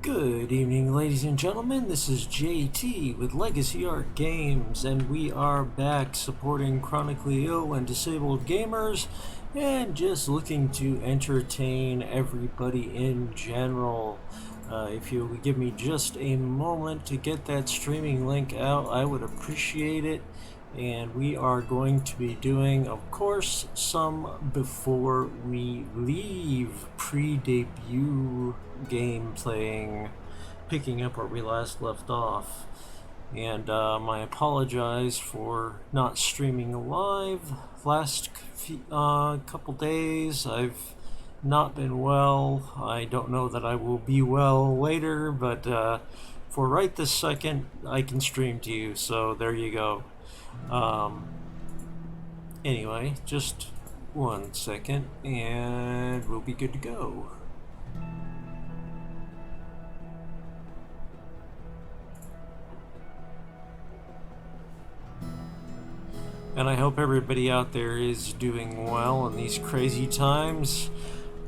Good evening, ladies and gentlemen. This is JT with Legacy Art Games, and we are back supporting chronically ill and disabled gamers and just looking to entertain everybody in general. If you would give me just a moment to get that streaming link out, I would appreciate it. And we are going to be doing, of course, some Before We Leave pre-debut game playing, picking up where we last left off. And I apologize for not streaming live last couple days. I've not been well. I don't know that I will be well later, but for right this second, I can stream to you, so there you go. Anyway, just 1 second and we'll be good to go. And I hope everybody out there is doing well in these crazy times.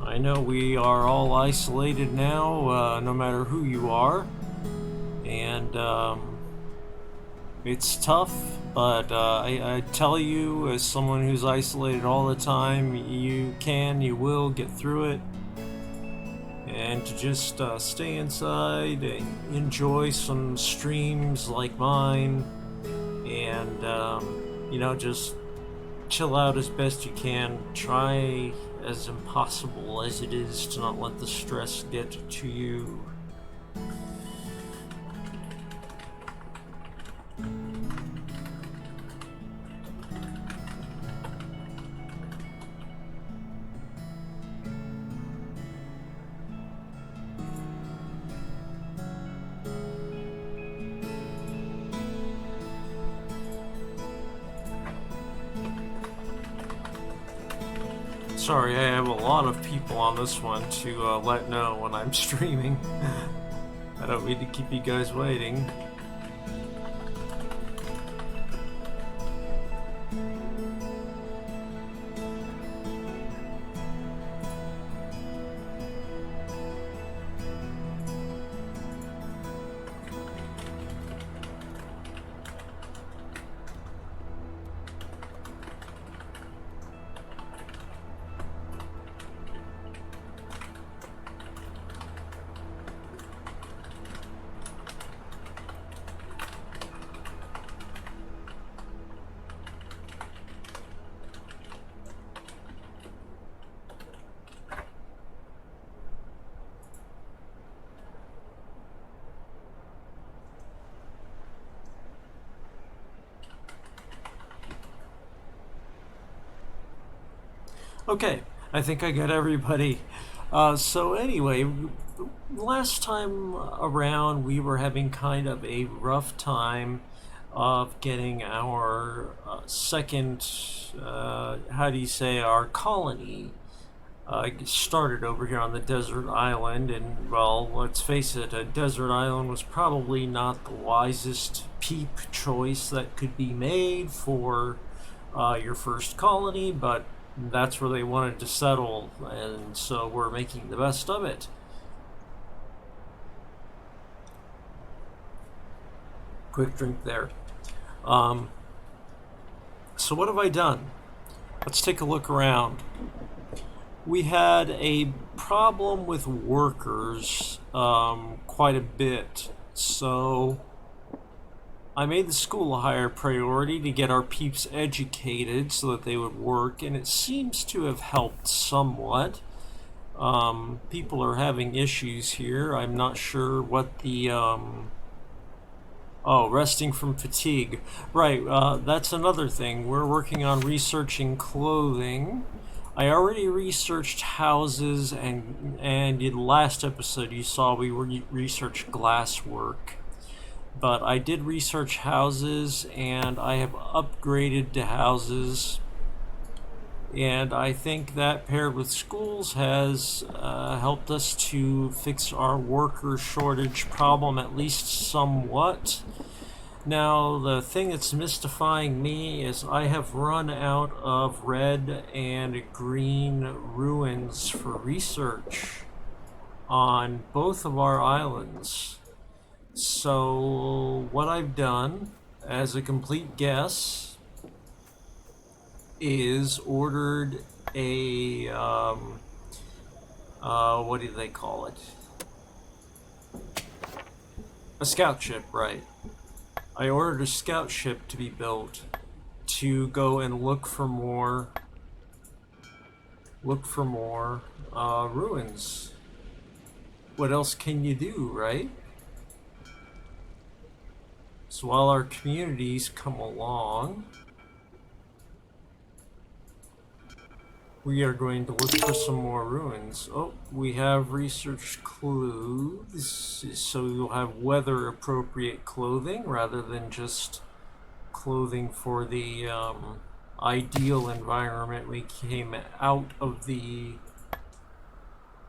I know we are all isolated now, no matter who you are, and it's tough, but I tell you, as someone who's isolated all the time, you will get through it. And to just stay inside and enjoy some streams like mine, and just chill out as best you can. Try, as impossible as it is, to not let the stress get to you. Sorry, I have a lot of people on this one to let know when I'm streaming. I don't mean to keep you guys waiting. Okay, I think I got everybody. So anyway, last time around we were having kind of a rough time of getting our second, our colony started over here on the desert island. And well, let's face it, a desert island was probably not the wisest peep choice that could be made for your first colony, but that's where they wanted to settle, and so we're making the best of it. Quick drink there. So what have I done? Let's take a look around. We had a problem with workers quite a bit, so I made the school a higher priority to get our peeps educated so that they would work, and it seems to have helped somewhat. People are having issues here. I'm not sure what the... resting from fatigue. Right, that's another thing. We're working on researching clothing. I already researched houses, and in the last episode you saw we researched glass work. But I did research houses, and I have upgraded to houses, and I think that paired with schools has helped us to fix our worker shortage problem, at least somewhat. Now, the thing that's mystifying me is I have run out of red and green ruins for research. on both of our islands. So what I've done as a complete guess is ordered a what do they call it? A scout ship, right? I ordered a scout ship to be built to go and look for more ruins. What else can you do, right? So while our communities come along, we are going to look for some more ruins. Oh, we have research clues, so you'll have weather appropriate clothing rather than just clothing for the ideal environment we came out of the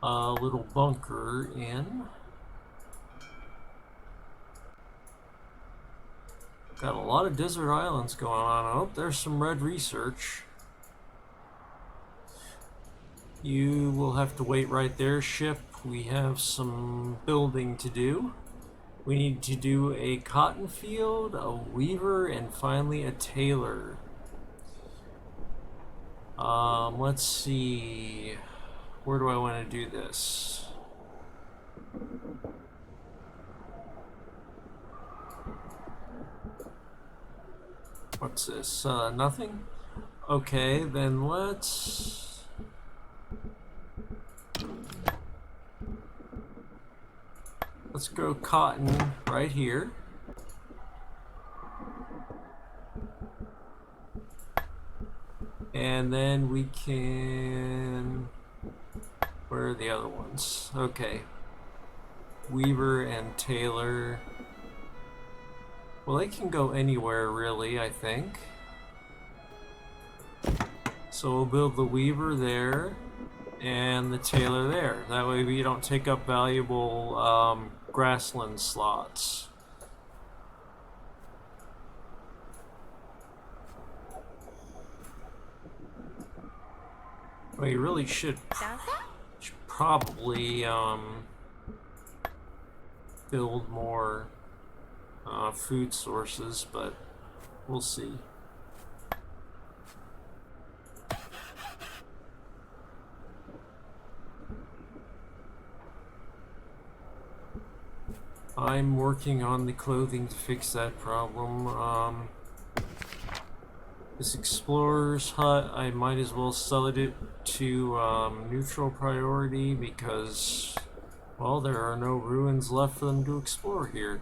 little bunker in. Got a lot of desert islands going on. Oh, there's some red research. You will have to wait right there, ship. We have some building to do. We need to do a cotton field, a weaver, and finally a tailor. Let's see. Where do I want to do this? What's this? Nothing? Okay, then let's grow cotton right here. And then we can... Where are the other ones? Okay. Weaver and tailor. Well, they can go anywhere, really, I think. So we'll build the weaver there and the tailor there. That way we don't take up valuable grassland slots. Well, you really should probably build more food sources, but we'll see. I'm working on the clothing to fix that problem. This explorer's hut, I might as well sell it to neutral priority because, well, there are no ruins left for them to explore here.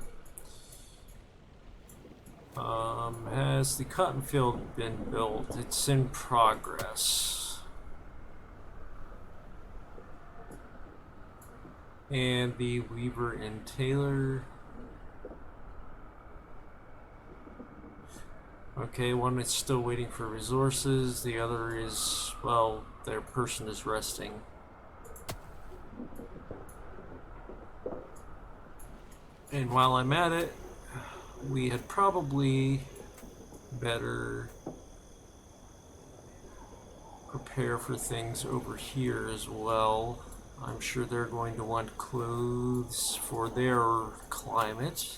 Has the cotton field been built? It's in progress. And the weaver and tailor. Okay, one is still waiting for resources, the other is, well, their person is resting. And while I'm at it, we had probably better prepare for things over here as well. I'm sure they're going to want clothes for their climate.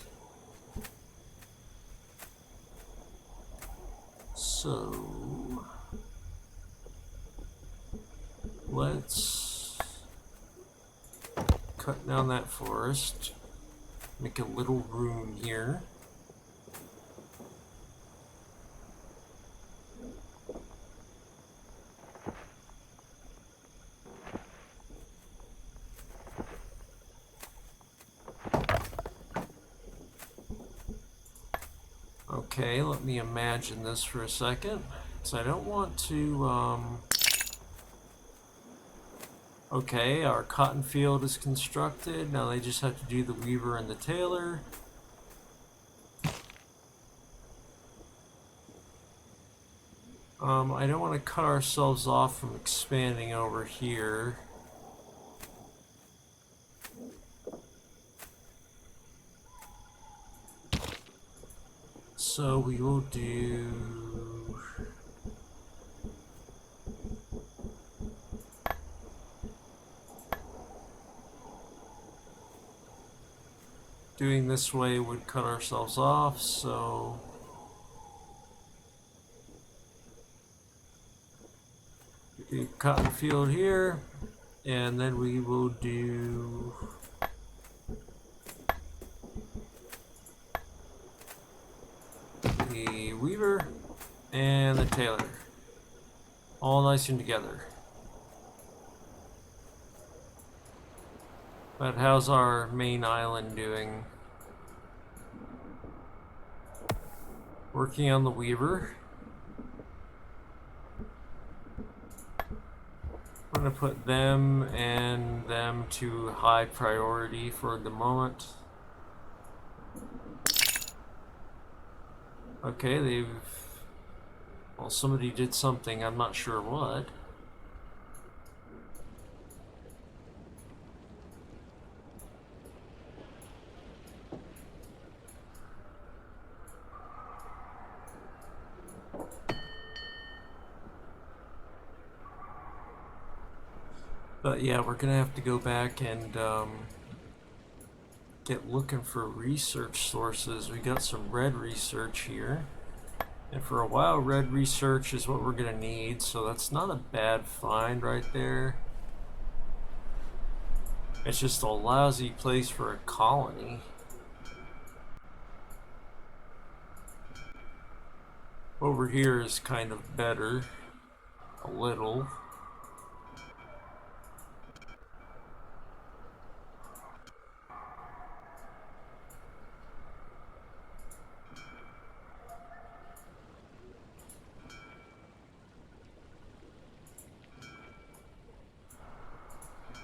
So let's cut down that forest, make a little room here. Okay, let me imagine this for a second, because I don't want to, okay, our cotton field is constructed. Now they just have to do the weaver and the tailor. I don't want to cut ourselves off from expanding over here. So we will do... doing this way would cut ourselves off, so do cotton field here, and then we will do the weaver and the tailor, all nice and together. But how's our main island doing? Working on the weaver. I'm going to put them and them to high priority for the moment. Okay, well, somebody did something, I'm not sure what. But yeah, we're gonna have to go back and get looking for research sources. We got some red research here, and for a while red research is what we're gonna need, so that's not a bad find right there. It's just a lousy place for a colony. Over here is kind of better, a little.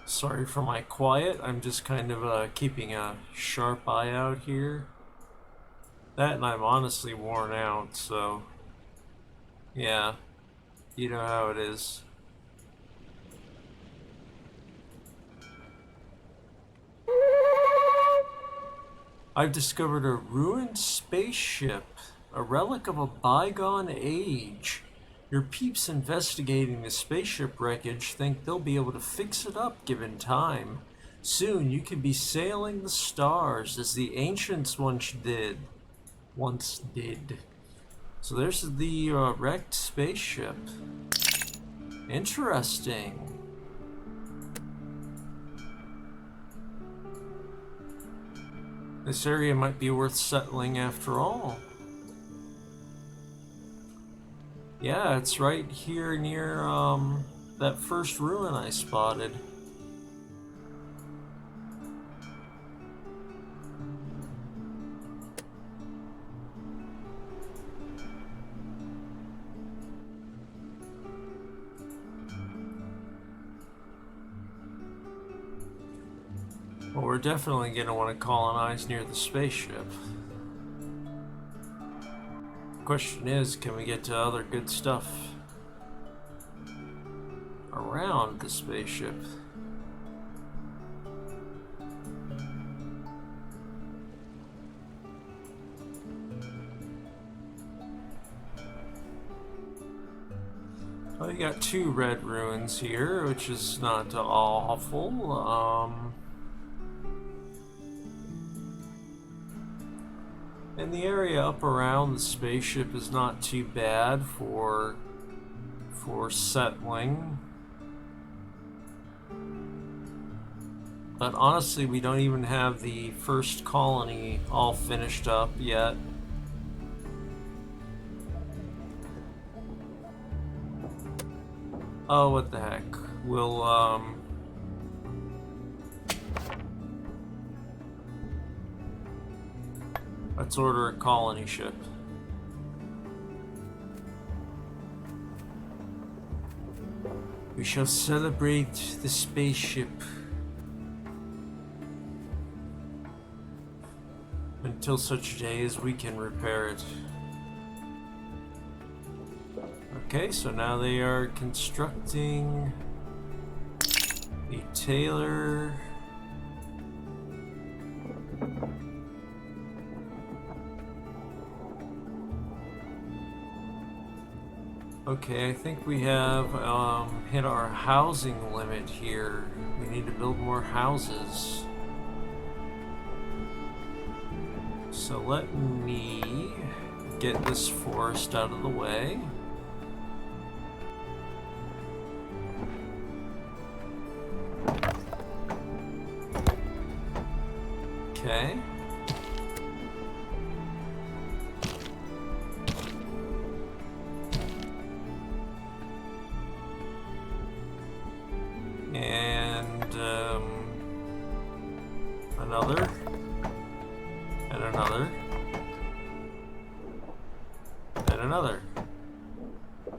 Sorry for my quiet, I'm just kind of keeping a sharp eye out here. That, and I'm honestly worn out, so yeah, you know how it is. I've discovered a ruined spaceship, a relic of a bygone age. Your peeps investigating the spaceship wreckage think they'll be able to fix it up given time. Soon you could be sailing the stars as the ancients once did. So there's the wrecked spaceship. Interesting. This area might be worth settling after all. Yeah, it's right here near that first ruin I spotted. Well, we're definitely going to want to colonize near the spaceship. Question is, can we get to other good stuff around the spaceship? Well, you got two red ruins here, which is not awful. And the area up around the spaceship is not too bad for settling. But honestly, we don't even have the first colony all finished up yet. Oh, what the heck. We'll, let's order a colony ship. We shall celebrate the spaceship until such day as we can repair it. Okay, so now they are constructing the tailor. Okay, I think we have hit our housing limit here. We need to build more houses. So let me get this forest out of the way. Okay. And another. And another. And another.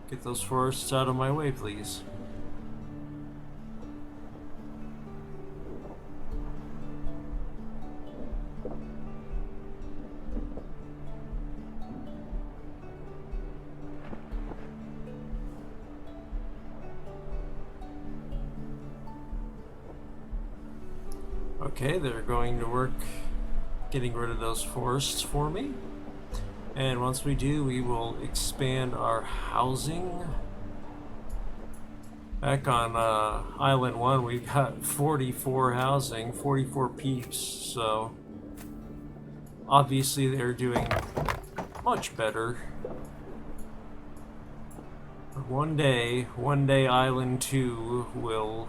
Get those forests out of my way, please. Okay, they're going to work getting rid of those forests for me. And once we do, we will expand our housing. Back on Island 1, we've got 44 housing, 44 peeps, so obviously they're doing much better. But one day Island 2 will...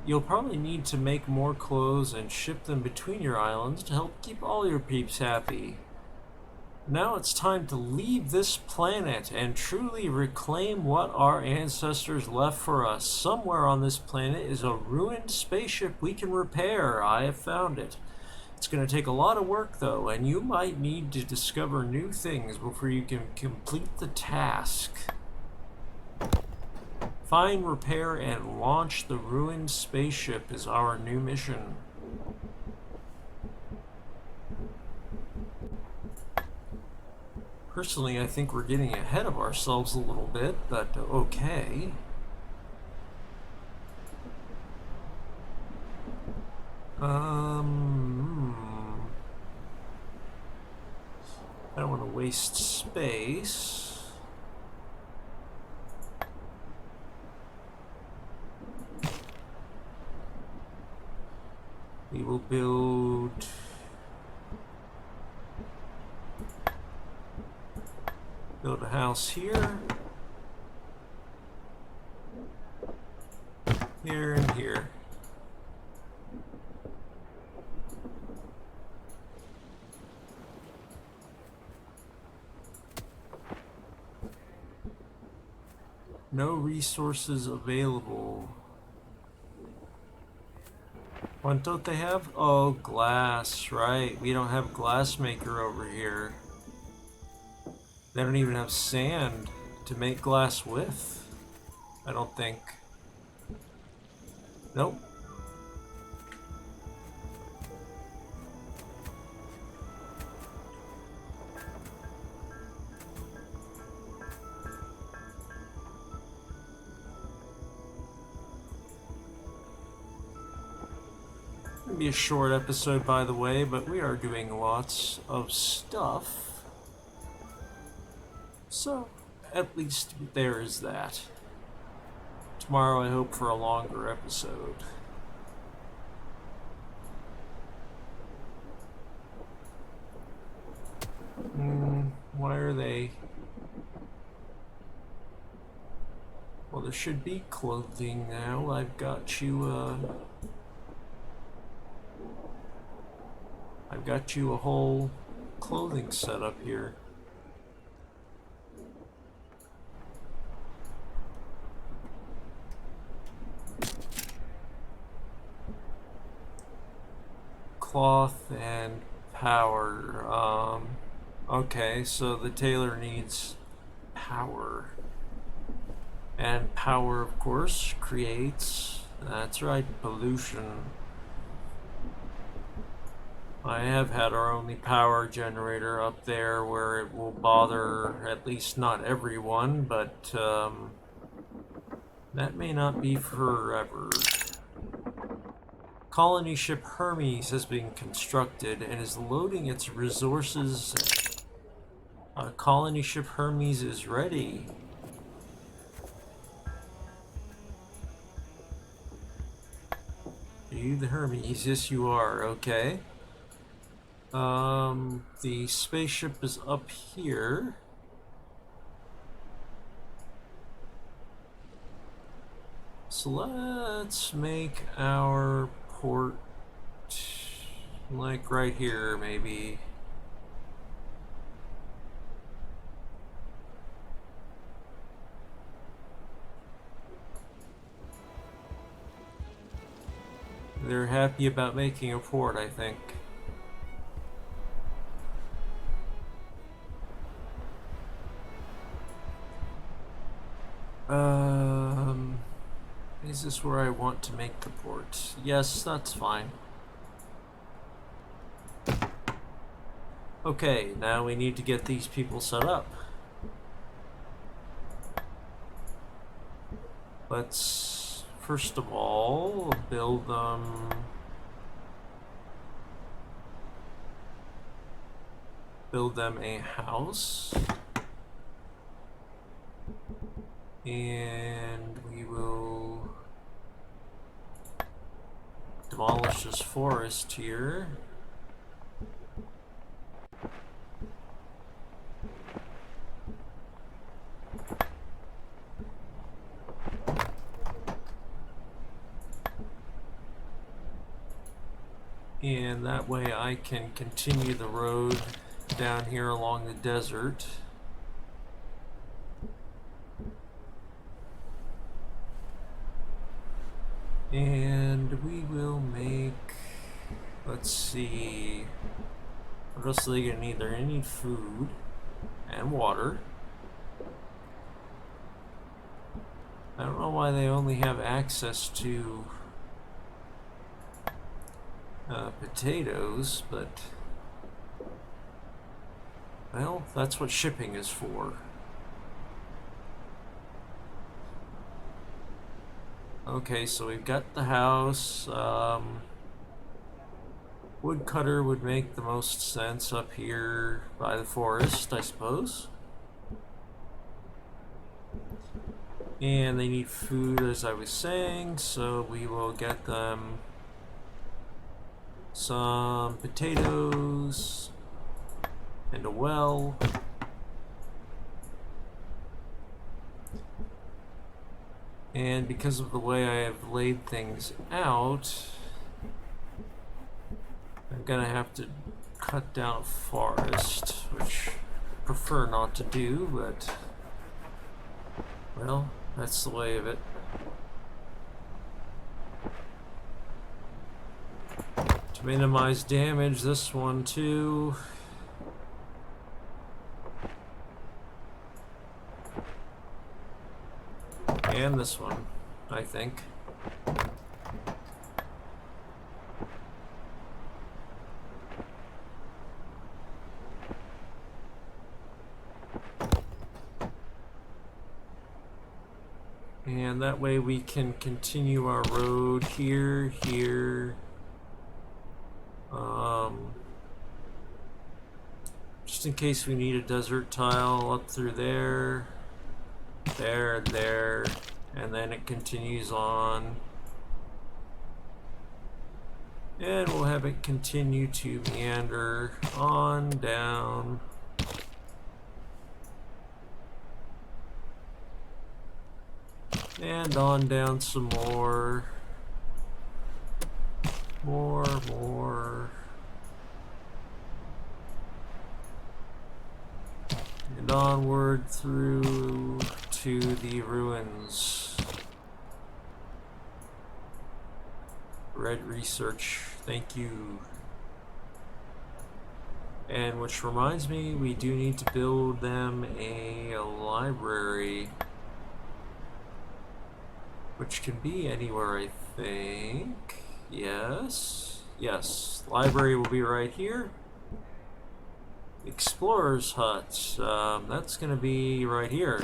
You'll probably need to make more clothes and ship them between your islands to help keep all your peeps happy. Now it's time to leave this planet and truly reclaim what our ancestors left for us. Somewhere on this planet is a ruined spaceship we can repair. I have found it. It's going to take a lot of work though, and you might need to discover new things before you can complete the task. Find, repair, and launch the ruined spaceship is our new mission. Personally, I think we're getting ahead of ourselves a little bit, but okay. I don't want to waste space. We will build a house here, here, and here. No resources available. What don't they have? Oh, glass, right. We don't have glass maker over here. They don't even have sand to make glass with. I don't think. Nope. It'll be a short episode, by the way, but we are doing lots of stuff. So, at least there is that. Tomorrow I hope for a longer episode. Why are they... Well, there should be clothing now. I've got you, I've got you a whole clothing setup here. Cloth and power. Okay, so the tailor needs power. And power, of course, creates, that's right, pollution. I have had our only power generator up there where it will bother at least not everyone, but that may not be forever. Colony ship Hermes has been constructed and is loading its resources. Colony ship Hermes is ready. Are you the Hermes? Yes, you are. Okay. The spaceship is up here. So let's make our port like right here, maybe. They're happy about making a port, I think. Is this where I want to make the port? Yes, that's fine. Okay, now we need to get these people set up. Let's, first of all, build them a house. And we will demolish this forest here. And that way I can continue the road down here along the desert. And we will make, let's see, what else are they gonna need? They're gonna need food and water. I don't know why they only have access to potatoes, but well, that's what shipping is for. Okay, so we've got the house. Woodcutter would make the most sense up here by the forest, I suppose. And they need food, as I was saying, so we will get them some potatoes and a well. And because of the way I have laid things out, I'm gonna have to cut down a forest, which I prefer not to do, but well, that's the way of it. To minimize damage, this one too. And this one, I think. And that way we can continue our road here, just in case we need a desert tile up through there, there, and then it continues on. And we'll have it continue to meander on down. And on down some more. More. And onward through to the ruins. Red research, thank you. And which reminds me, we do need to build them a library. Which can be anywhere, I think. Yes. Library will be right here. Explorer's hut. That's gonna be right here.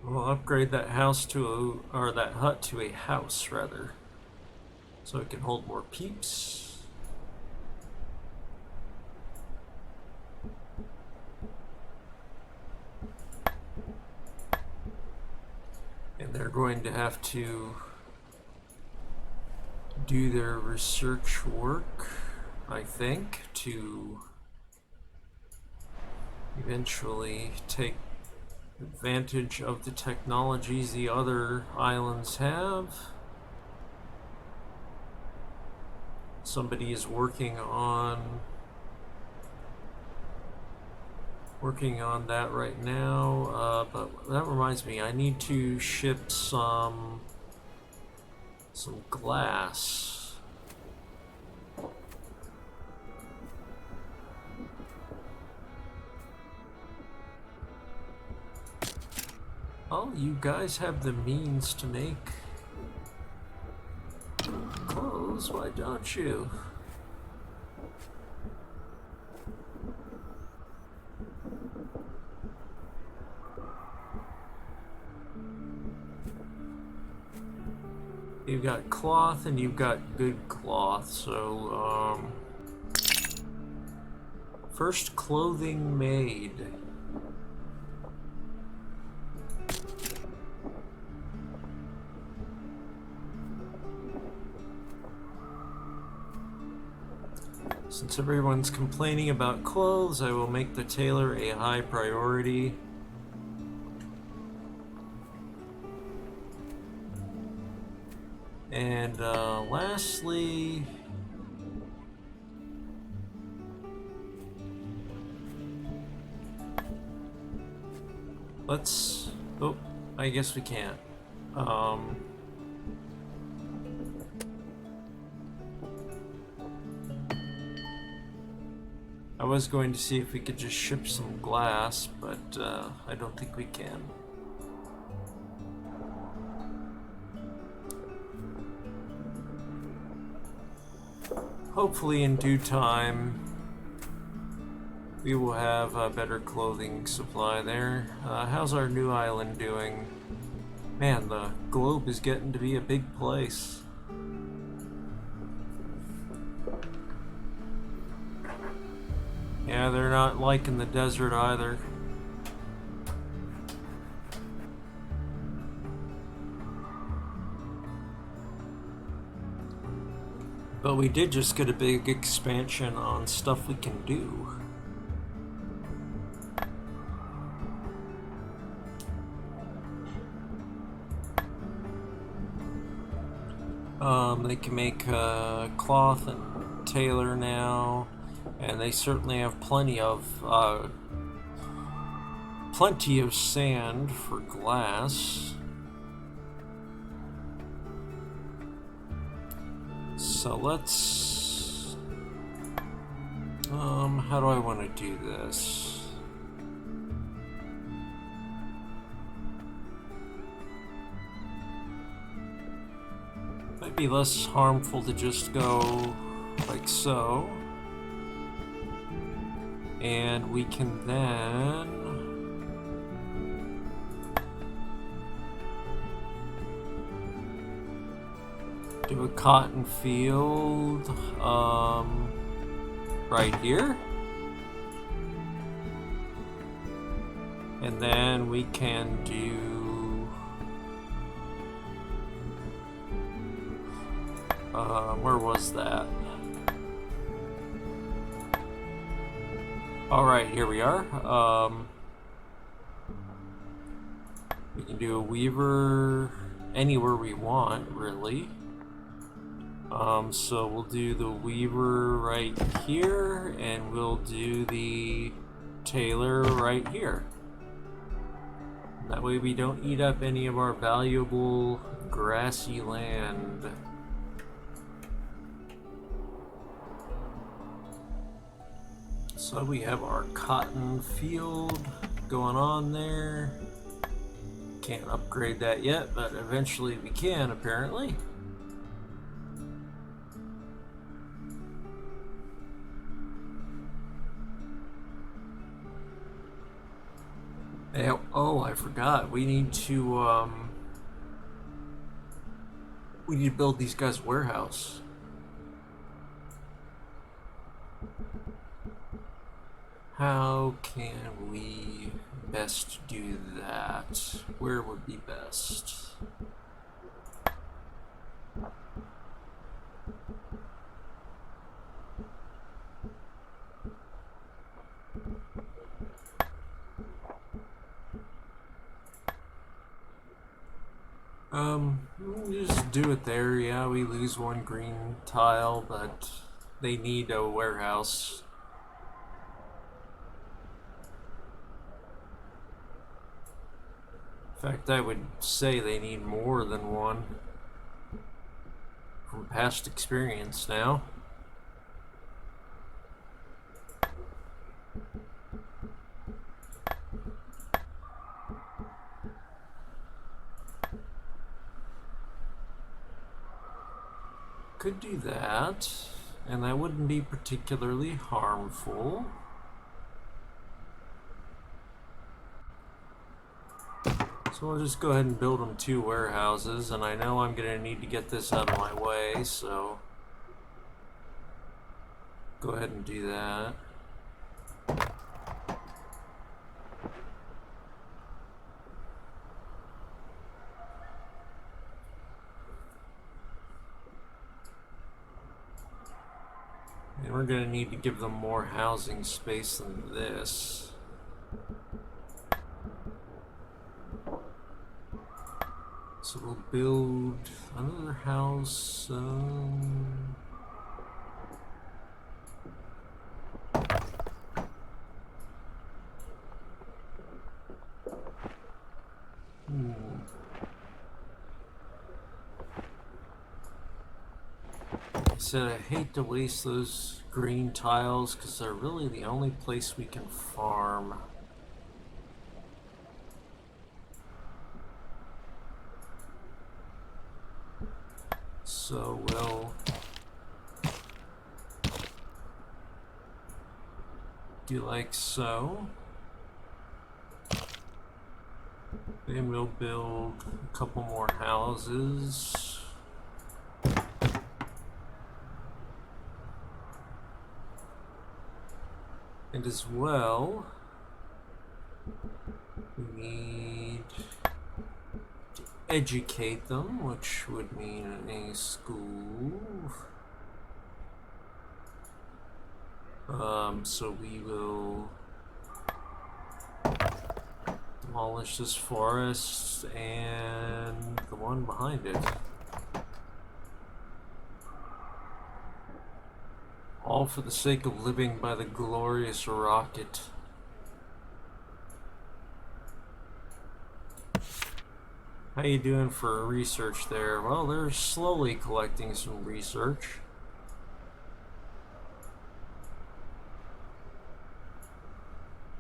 We'll upgrade that house to that hut to a house, rather, so it can hold more peeps. And And they're going to have to do their research work, I think, to eventually take advantage of the technologies the other islands have. Somebody is working on that right now, but that reminds me, I need to ship some glass. Oh, you guys have the means to make clothes, why don't you? You've got cloth and you've got good cloth, so first clothing made. Since everyone's complaining about clothes, I will make the tailor a high priority. And lastly, let's, oh, I guess we can't. I was going to see if we could just ship some glass, but I don't think we can. Hopefully in due time we will have a better clothing supply there. How's our new island doing? Man, the globe is getting to be a big place. Yeah, they're not liking the desert either. But we did just get a big expansion on stuff we can do. They can make cloth and tailor now, and they certainly have plenty of sand for glass. So let's, how do I want to do this? Might be less harmful to just go like so. And we can then do a cotton field right here, and then we can do where was that? Alright, here we are. We can do a weaver anywhere we want, really. So we'll do the weaver right here, and we'll do the tailor right here. That way we don't eat up any of our valuable grassy land. So we have our cotton field going on there. Can't upgrade that yet, but eventually we can, apparently. Oh, I forgot. We need to build these guys a warehouse. How can we best to do that? Where would be best? We'll just do it there. Yeah, we lose one green tile, but they need a warehouse. In fact, I would say they need more than one from past experience now. Could do that, and that wouldn't be particularly harmful. So I'll just go ahead and build them 2 warehouses, and I know I'm going to need to get this out of my way, so go ahead and do that. And we're going to need to give them more housing space than this. So we'll build another house. I said I hate to waste those green tiles because they're really the only place we can farm. So we'll do like so. Then we'll build a couple more houses. And as well, we need to educate them, which would mean a school. So we will demolish this forest and the one behind it. All for the sake of living by the glorious rocket. How you doing for research there? Well, they're slowly collecting some research.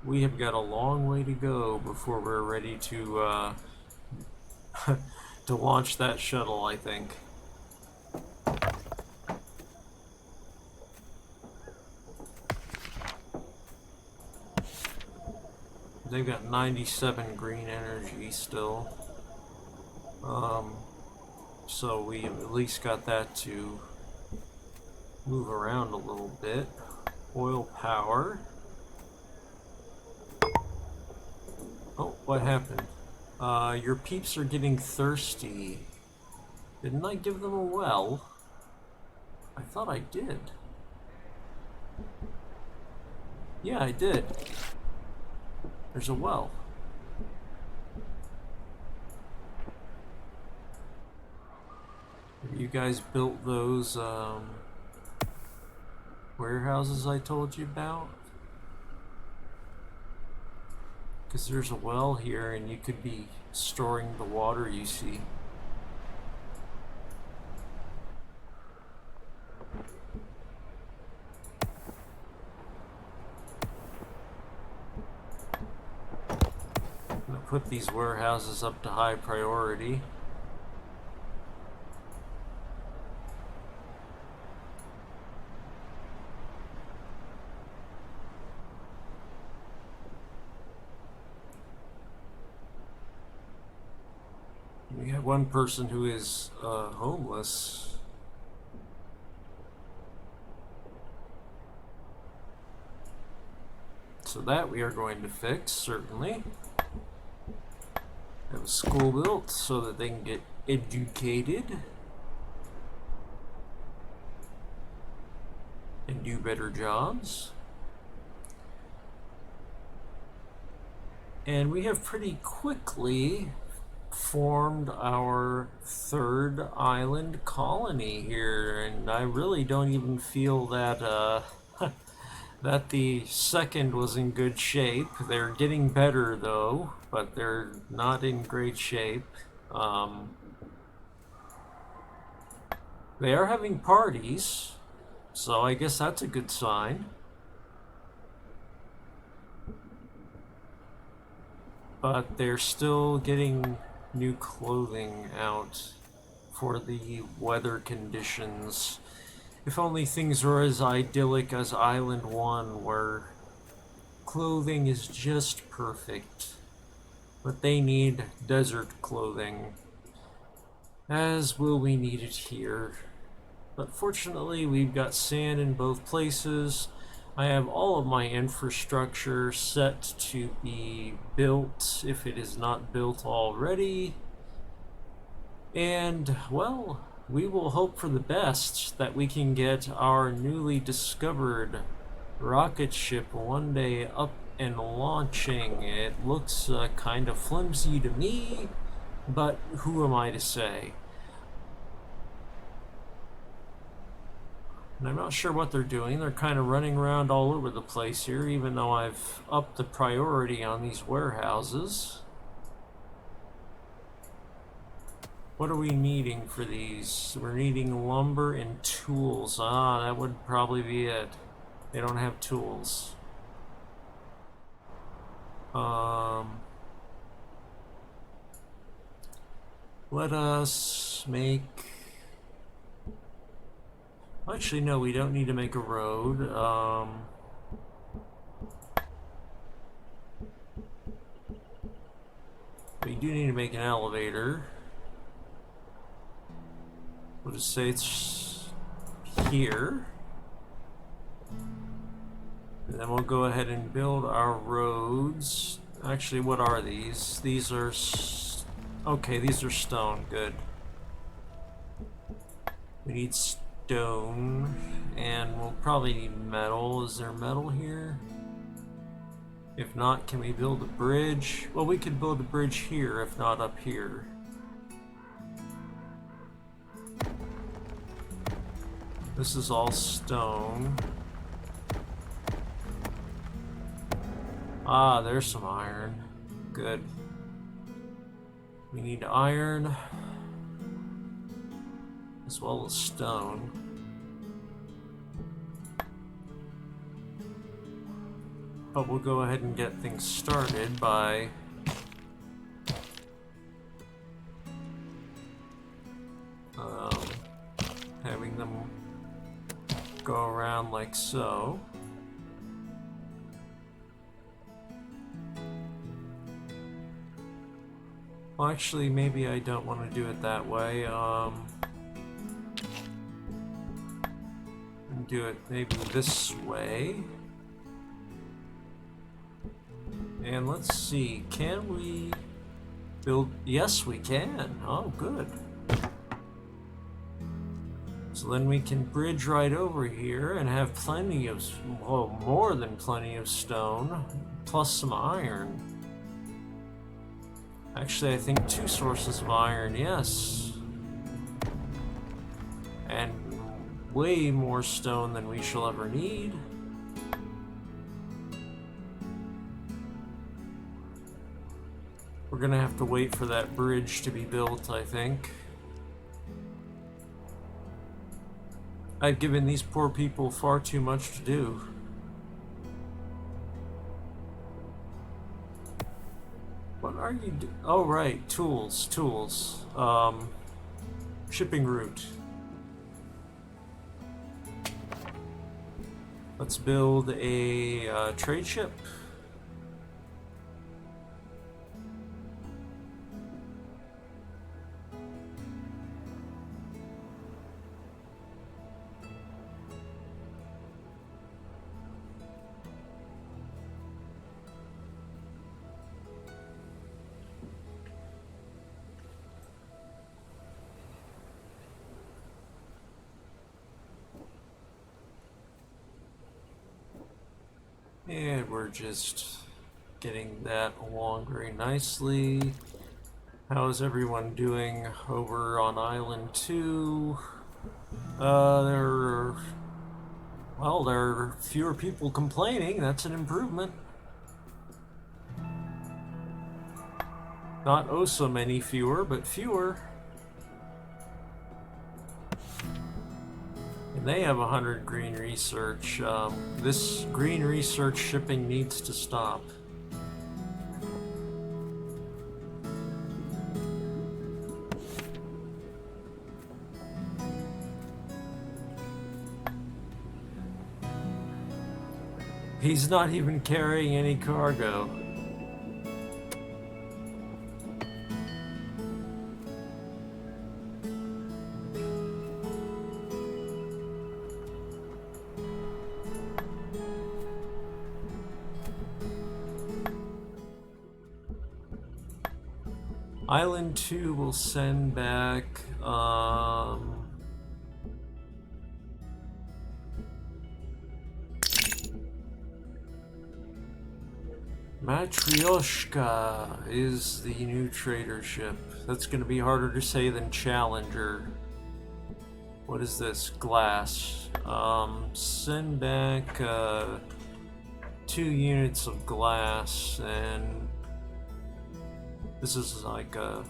We have got a long way to go before we're ready to to launch that shuttle, I think. They've got 97 green energy still. So we at least got that to move around a little bit. Oil power. Oh, what happened? Your peeps are getting thirsty. Didn't I give them a well? I thought I did. Yeah, I did. There's a well. Have you guys built those warehouses I told you about? Because there's a well here and you could be storing the water you see. I'm going to put these warehouses up to high priority. We have one person who is homeless. So that we are going to fix, certainly. Have a school built so that they can get educated and do better jobs. And we have pretty quickly formed our third island colony here, and I really don't even feel that that the second was in good shape. They're getting better though, but they're not in great shape. They are having parties, so I guess that's a good sign. But they're still getting new clothing out for the weather conditions. If only things were as idyllic as Island 1, where clothing is just perfect. But they need desert clothing, as will we need it here. But fortunately, we've got sand in both places. I have all of my infrastructure set to be built, if it is not built already. And, well, we will hope for the best that we can get our newly discovered rocket ship one day up and launching. It looks kind of flimsy to me, but who am I to say? And I'm not sure what they're doing. They're kind of running around all over the place here, even though I've upped the priority on these warehouses. What are we needing for these? We're needing lumber and tools. Ah, that would probably be it. They don't have tools. Let us make... Actually, no, we don't need to make a road. We do need to make an elevator. We'll just say it's here. And then we'll go ahead and build our roads. Actually, what are these? These are... Okay, these are stone. Good. We need stone, and we'll probably need metal. Is there metal here? If not, can we build a bridge? Well, we could build a bridge here, if not up here. This is all stone. Ah, there's some iron. Good. We need iron, as well as stone. But we'll go ahead and get things started by having them go around like so. Well, actually, maybe I don't want to do it that way. Do it maybe this way. And let's see, can we build? Yes, we can. Oh, good. So then we can bridge right over here and have plenty of, well, more than plenty of stone, plus some iron. Actually, I think 2 sources of iron, yes. And way more stone than we shall ever need. We're gonna have to wait for that bridge to be built, I think. I've given these poor people far too much to do. What are you doing? Oh, right, tools. Shipping route. Let's build a trade ship. And we're just getting that along very nicely. How is everyone doing over on Island 2? There are fewer people complaining. That's an improvement. Not oh so many fewer, but fewer. And they have 100 green research. This green research shipping needs to stop. He's not even carrying any cargo. Island 2 will send back, Matryoshka is the new trader ship. That's going to be harder to say than Challenger. What is this? Glass. Send back 2 units of glass, and this is like a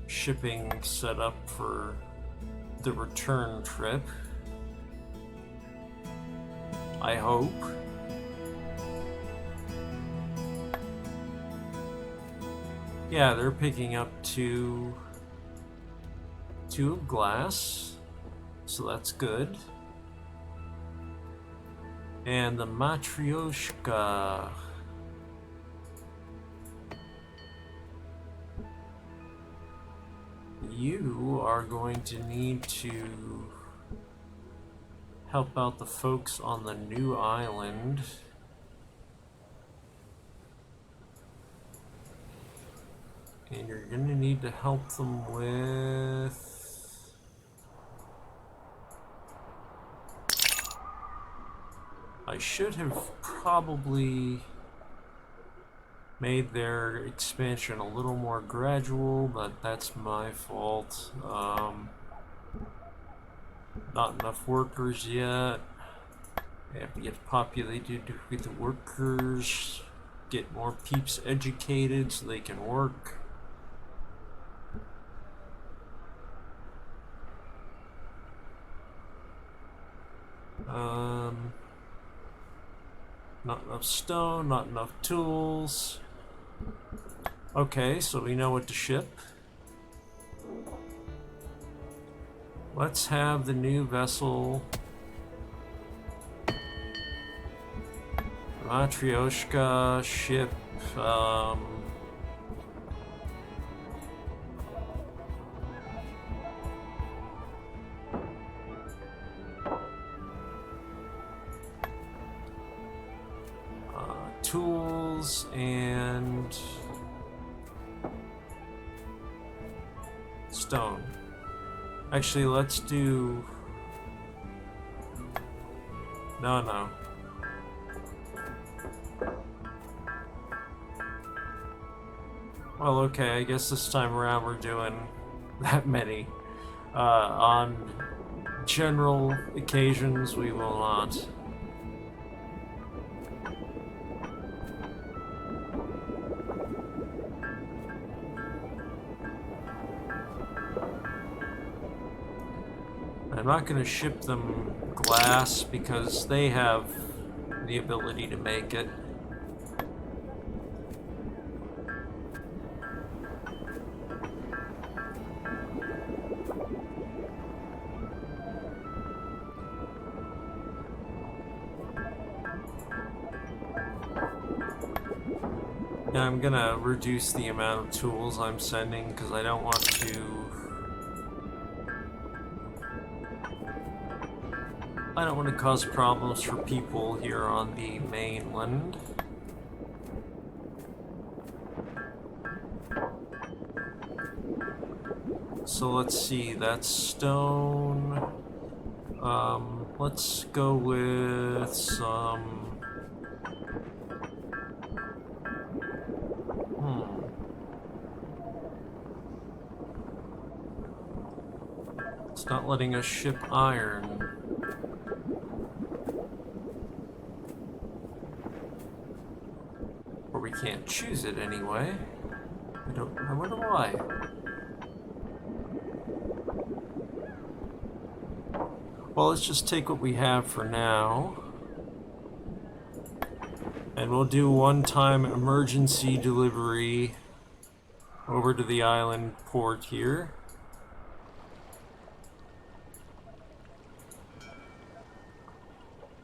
shipping setup for the return trip. I hope. Yeah, they're picking up two of glass, so that's good. And the Matryoshka. You are going to need to help out the folks on the new island. And you're going to need to help them with... I should have probably made their expansion a little more gradual, but that's my fault. Not enough workers yet. They have to get populated with the workers, get more peeps educated so they can work. Not enough stone, not enough tools. Okay, so we know what to ship. Let's have the new vessel Matryoshka ship tools and stone. Actually, let's do... No. Well, okay, I guess this time around we're doing that many. On general occasions, we will not. I'm not going to ship them glass because they have the ability to make it. Now I'm going to reduce the amount of tools I'm sending because I don't want to... I don't want to cause problems for people here on the mainland. So let's see, that's stone. Let's go with some... It's not letting us ship iron. Or we can't choose it anyway. I wonder why. Well, let's just take what we have for now. And we'll do one-time emergency delivery over to the island port here.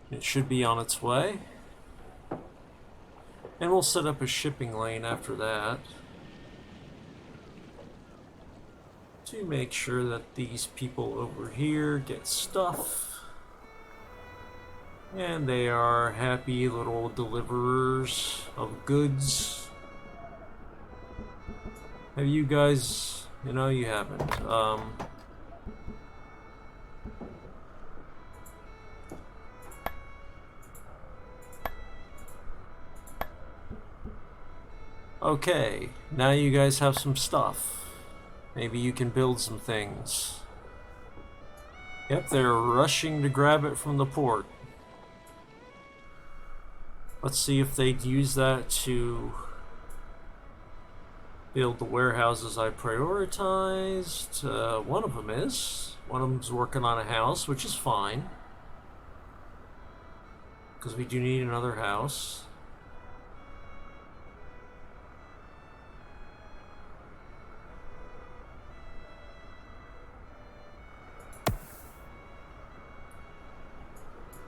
It should be on its way. And we'll set up a shipping lane after that to make sure that these people over here get stuff. And they are happy little deliverers of goods. Have you guys... No, you haven't. Okay, now you guys have some stuff. Maybe you can build some things. Yep, they're rushing to grab it from the port. Let's see if they'd use that to build the warehouses I prioritized. One of them is. One of them's working on a house, which is fine. Because we do need another house.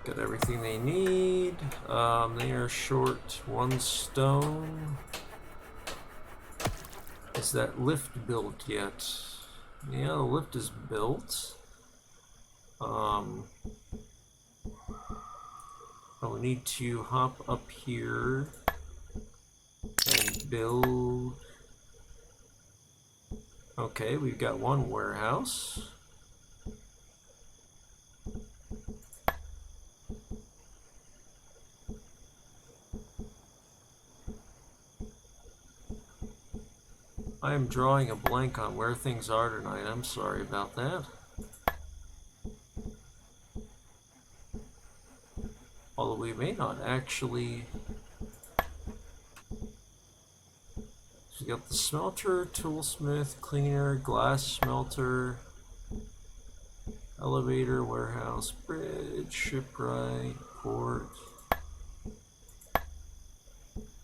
Got everything they need. They are short 1 stone. Is that lift built yet? Yeah, the lift is built. Oh, we need to hop up here and build. Okay, we've got 1 warehouse. I am drawing a blank on where things are tonight. I'm sorry about that. Although we may not actually... So we got the smelter, toolsmith, cleaner, glass smelter, elevator, warehouse, bridge, shipwright, port.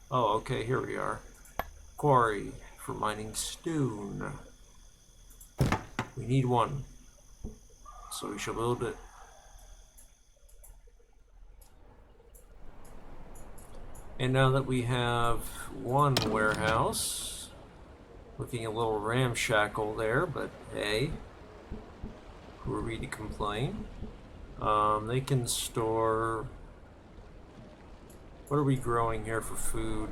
Oh, okay, here we are. Quarry for mining stone. We need 1, so we shall build it. And now that we have 1 warehouse, looking a little ramshackle there, but hey, who are we to complain? They can store... What are we growing here for food?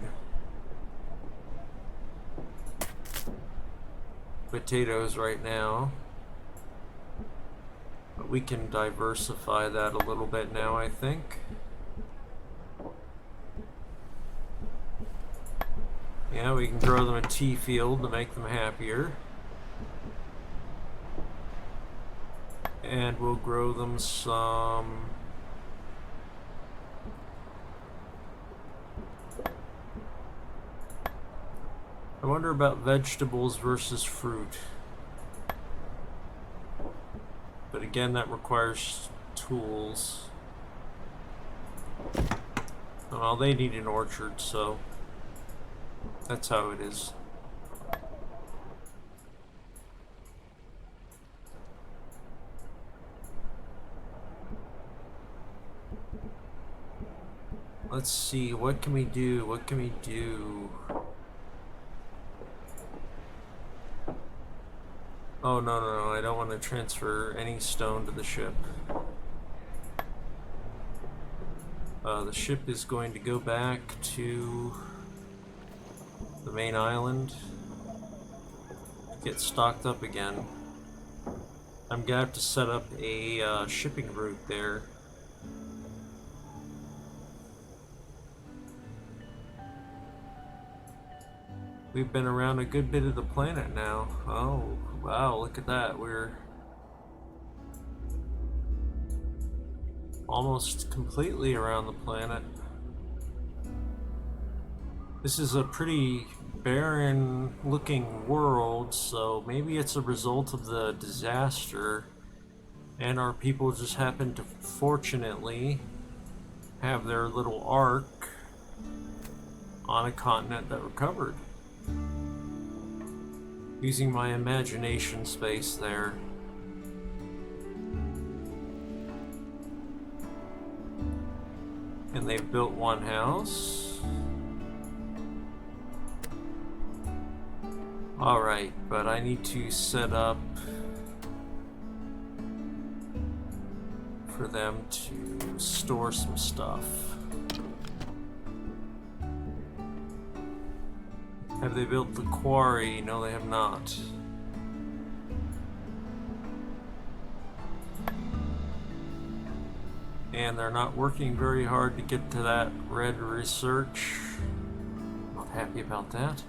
Potatoes right now, but we can diversify that a little bit now, I think. Yeah, we can grow them a tea field to make them happier, and we'll grow them some I wonder about vegetables versus fruit. But again, that requires tools. Well, they need an orchard, so that's how it is. Let's see, what can we do? What can we do? Oh, no, I don't want to transfer any stone to the ship. The ship is going to go back to the main island, get stocked up again. I'm gonna have to set up a shipping route there. We've been around a good bit of the planet now. Oh, wow, look at that. We're almost completely around the planet. This is a pretty barren looking world, so maybe it's a result of the disaster, and our people just happen to fortunately have their little ark on a continent that recovered. Using my imagination space there. And they've built one house. Alright, but I need to set up for them to store some stuff. Have they built the quarry? No, they have not. And they're not working very hard to get to that red research. Not happy about that.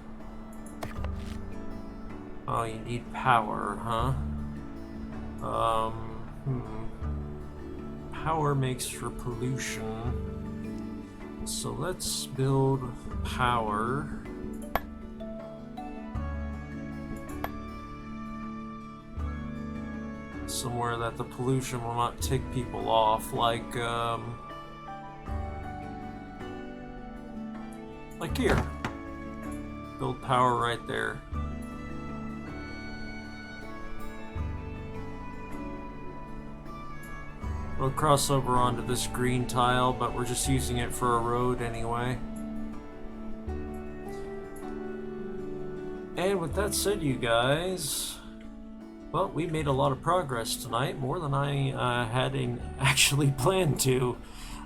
Oh, you need power, huh? Power makes for pollution. So let's build power. Somewhere that the pollution will not tick people off, like here. Build power right there. We'll cross over onto this green tile, but we're just using it for a road anyway. And with that said, you guys, well, we made a lot of progress tonight, more than I had actually planned to.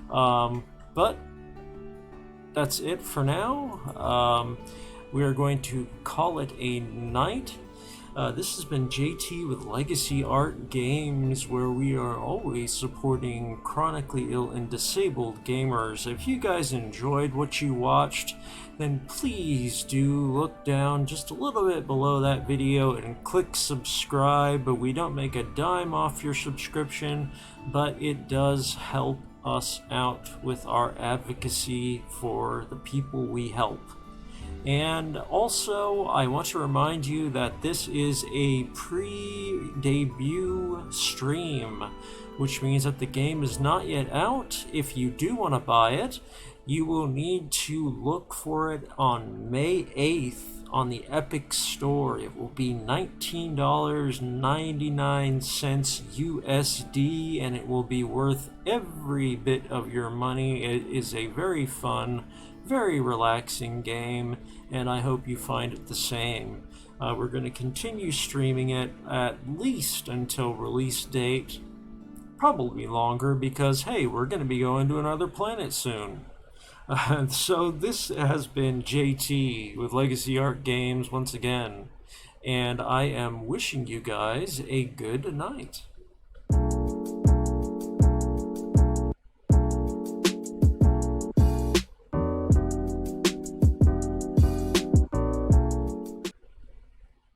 But that's it for now. We are going to call it a night. This has been JT with Legacy Art Games, where we are always supporting chronically ill and disabled gamers. If you guys enjoyed what you watched, then please do look down just a little bit below that video and click subscribe. But we don't make a dime off your subscription, but it does help us out with our advocacy for the people we help. And also, I want to remind you that this is a pre-debut stream, which means that the game is not yet out. If you do want to buy it, you will need to look for it on May 8th on the Epic Store. It will be $19.99 USD, and it will be worth every bit of your money. It is a very fun, very relaxing game, and I hope you find it the same. We're going to continue streaming it at least until release date, probably longer, because hey, we're going to be going to another planet soon. So this has been JT with Legacy Art Games once again, and I am wishing you guys a good night.